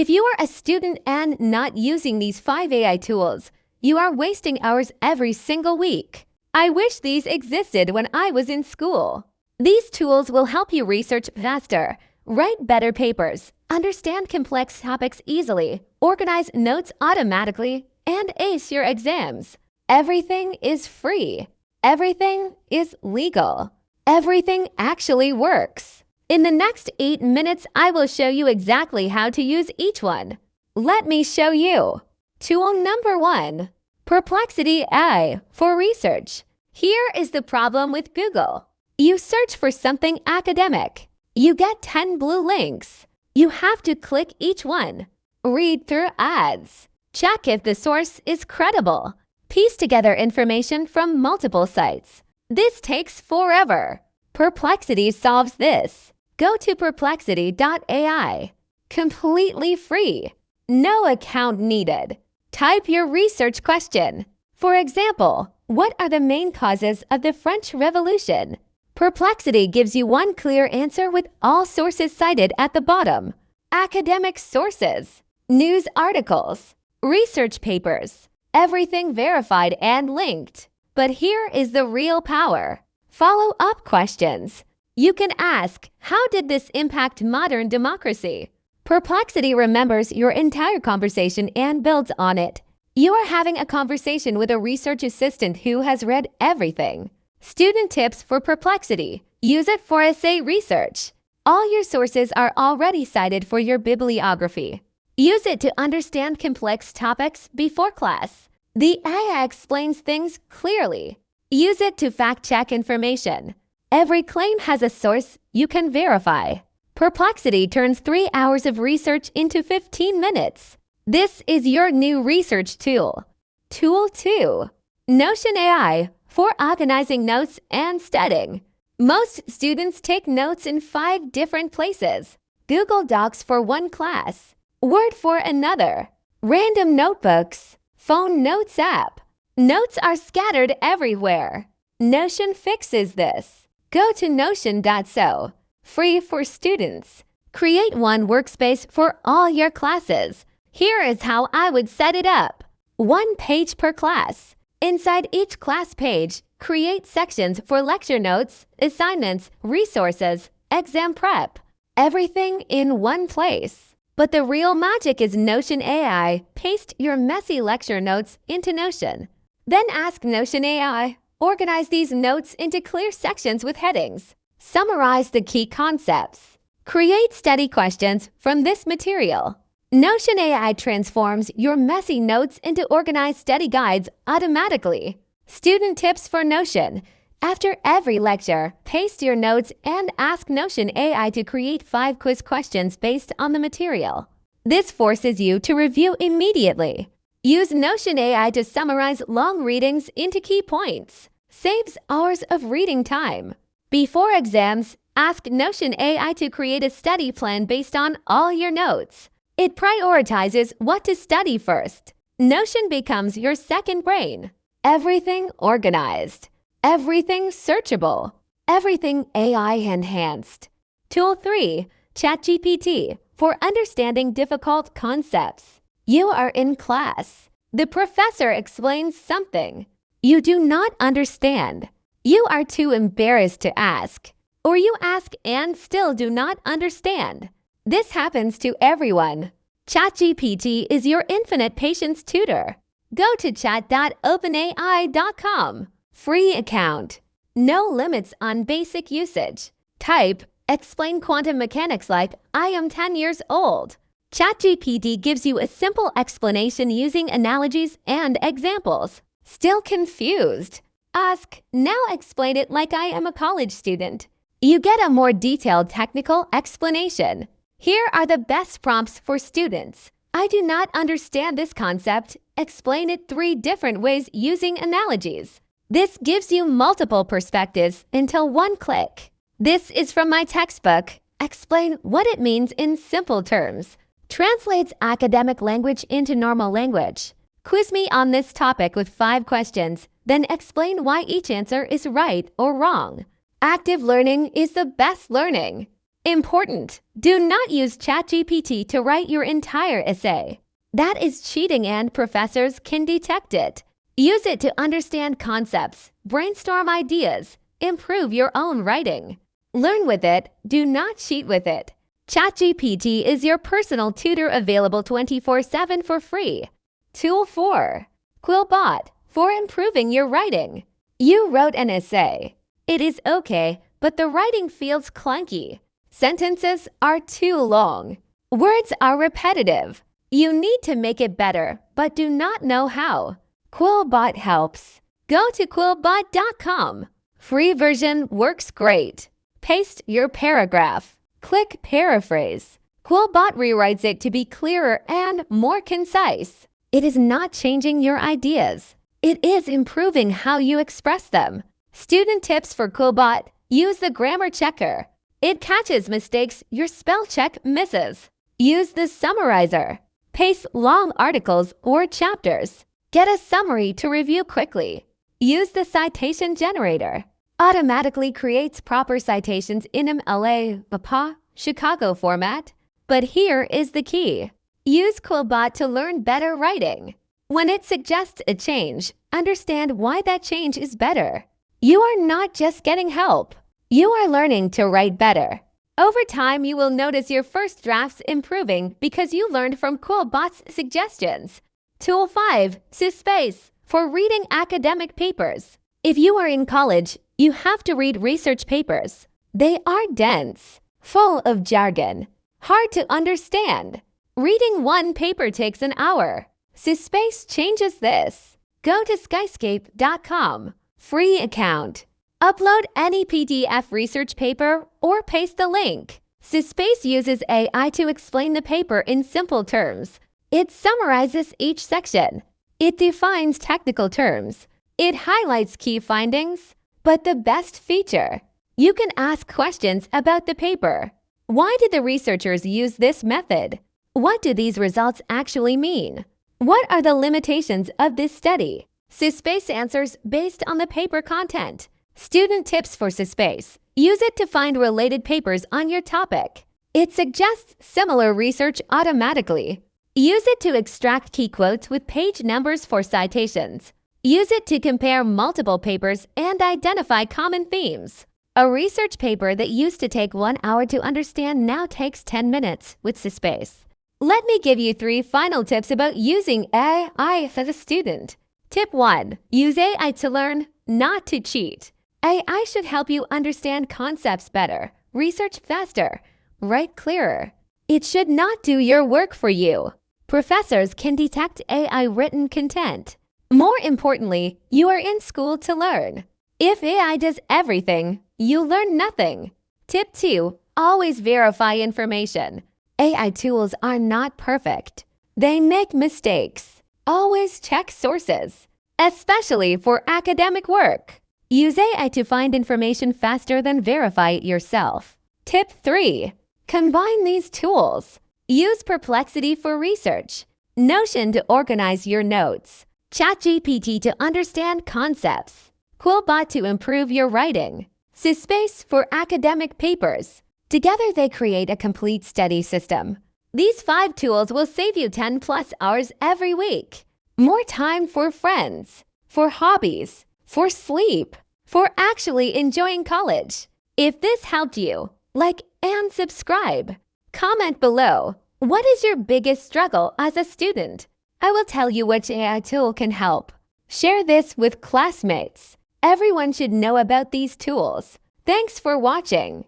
If you are a student and not using these 5 AI tools, you are wasting hours every single week. I wish these existed when I was in school. These tools will help you research faster, write better papers, understand complex topics easily, organize notes automatically, and ace your exams. Everything is free. Everything is legal. Everything actually works. In the next 8 minutes, I will show you exactly how to use each one. Let me show you. Tool number 1. Perplexity AI for research. Here is the problem with Google. You search for something academic. You get 10 blue links. You have to click each one. Read through ads. Check if the source is credible. Piece together information from multiple sites. This takes forever. Perplexity solves this. Go to perplexity.ai. Completely free. No account needed. Type your research question. For example, what are the main causes of the French Revolution? Perplexity gives you one clear answer with all sources cited at the bottom. Academic sources, news articles, research papers, everything verified and linked. But here is the real power. Follow-up questions. You can ask, how did this impact modern democracy? Perplexity remembers your entire conversation and builds on it. You are having a conversation with a research assistant who has read everything. Student tips for Perplexity. Use it for essay research. All your sources are already cited for your bibliography. Use it to understand complex topics before class. The AI explains things clearly. Use it to fact-check information. Every claim has a source you can verify. Perplexity turns 3 hours of research into 15 minutes. This is your new research tool. Tool 2. Notion AI for organizing notes and studying. Most students take notes in 5 different places. Google Docs for one class, Word for another, random notebooks, phone notes app. Notes are scattered everywhere. Notion fixes this. Go to notion.so, free for students. Create one workspace for all your classes. Here is how I would set it up. 1 page per class. Inside each class page, create sections for lecture notes, assignments, resources, exam prep. Everything in one place. But the real magic is Notion AI. Paste your messy lecture notes into Notion. Then ask Notion AI. Organize these notes into clear sections with headings. Summarize the key concepts. Create study questions from this material. Notion AI transforms your messy notes into organized study guides automatically. Student tips for Notion. After every lecture, paste your notes and ask Notion AI to create 5 quiz questions based on the material. This forces you to review immediately. Use Notion AI to summarize long readings into key points. Saves hours of reading time. Before exams, ask Notion AI to create a study plan based on all your notes. It prioritizes what to study first. Notion becomes your second brain. Everything organized. Everything searchable. Everything AI enhanced. Tool 3. ChatGPT for understanding difficult concepts. You are in class. The professor explains something. You do not understand. You are too embarrassed to ask. Or you ask and still do not understand. This happens to everyone. ChatGPT is your infinite patience tutor. Go to chat.openai.com. Free account. No limits on basic usage. Type, explain quantum mechanics like, I am 10 years old. ChatGPT gives you a simple explanation using analogies and examples. Still confused? Ask, now explain it like I am a college student. You get a more detailed technical explanation. Here are the best prompts for students. I do not understand this concept. Explain it 3 different ways using analogies. This gives you multiple perspectives until 1 click. This is from my textbook. Explain what it means in simple terms. Translates academic language into normal language. Quiz me on this topic with 5 questions, then explain why each answer is right or wrong. Active learning is the best learning. Important! Do not use ChatGPT to write your entire essay. That is cheating and professors can detect it. Use it to understand concepts, brainstorm ideas, improve your own writing. Learn with it, do not cheat with it. ChatGPT is your personal tutor available 24/7 for free. Tool 4. Quillbot for improving your writing. You wrote an essay. It is okay, but the writing feels clunky. Sentences are too long. Words are repetitive. You need to make it better, but do not know how. Quillbot helps. Go to Quillbot.com. Free version works great. Paste your paragraph. Click Paraphrase. Quillbot rewrites it to be clearer and more concise. It is not changing your ideas. It is improving how you express them. Student tips for Quillbot: use the grammar checker. It catches mistakes your spell check misses. Use the summarizer. Paste long articles or chapters. Get a summary to review quickly. Use the citation generator. Automatically creates proper citations in MLA, BAPA, Chicago format. But here is the key. Use Quillbot to learn better writing. When it suggests a change, understand why that change is better. You are not just getting help. You are learning to write better. Over time, you will notice your first drafts improving because you learned from Quillbot's suggestions. Tool 5. SciSpace for reading academic papers. If you are in college, you have to read research papers. They are dense, full of jargon, hard to understand. Reading one paper takes an hour. SciSpace changes this. Go to SciSpace.com. Free account. Upload any PDF research paper or paste the link. SciSpace uses AI to explain the paper in simple terms. It summarizes each section. It defines technical terms. It highlights key findings. But the best feature: you can ask questions about the paper. Why did the researchers use this method? What do these results actually mean? What are the limitations of this study? SciSpace answers based on the paper content. Student tips for SciSpace: use it to find related papers on your topic. It suggests similar research automatically. Use it to extract key quotes with page numbers for citations. Use it to compare multiple papers and identify common themes. A research paper that used to take 1 hour to understand now takes 10 minutes with SciSpace. Let me give you 3 final tips about using AI as a student. Tip 1. Use AI to learn, not to cheat. AI should help you understand concepts better, research faster, write clearer. It should not do your work for you. Professors can detect AI written content. More importantly, you are in school to learn. If AI does everything, you learn nothing. Tip 2. Always verify information. AI tools are not perfect. They make mistakes. Always check sources, especially for academic work. Use AI to find information faster than verify it yourself. Tip 3. Combine these tools. Use Perplexity for research, Notion to organize your notes, ChatGPT to understand concepts, Quillbot to improve your writing, SciSpace for academic papers. Together they create a complete study system. These 5 tools will save you 10+ hours every week. More time for friends, for hobbies, for sleep, for actually enjoying college. If this helped you, like and subscribe. Comment below. What is your biggest struggle as a student? I will tell you which AI tool can help. Share this with classmates. Everyone should know about these tools. Thanks for watching.